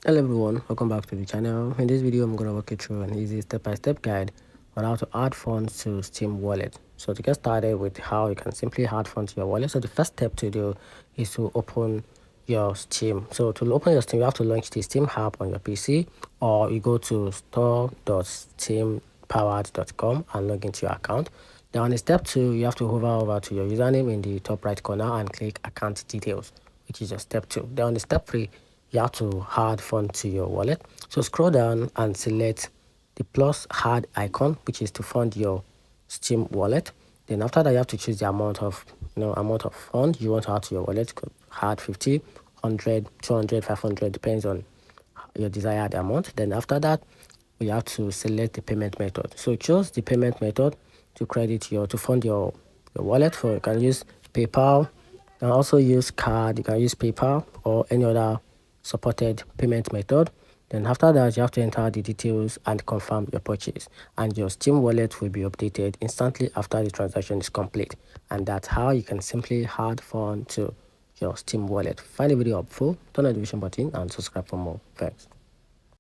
Hello everyone, welcome back to the channel. In this video I'm going to walk you through an easy step-by-step guide on how to add funds to Steam wallet. So to get started with how you can simply add funds to your wallet, so the first step to do is to open your Steam. So to open your Steam, you have to launch the Steam app on your PC, or you go to store.steampowered.com and log into your account. Then in step 2, you have to hover over to your username in the top right corner and click account details, which is your step 2. Then on the step 3, you have to add fund to your wallet. So scroll down and select the plus add icon, which is to fund your Steam wallet. Then after that, you have to choose the amount of fund you want to add to your wallet. Add 50, 100, 200, 500, depends on your desired amount. Then after that, you have to select the payment method. So choose the payment method to fund your wallet. For you can use PayPal, you can also use card, you can use PayPal or any other supported payment method. Then after that, you have to enter the details and confirm your purchase, and your Steam wallet will be updated instantly after the transaction is complete. And that's how you can simply add fund to your Steam wallet. Find the video helpful, turn on the notification button and subscribe for more. Thanks.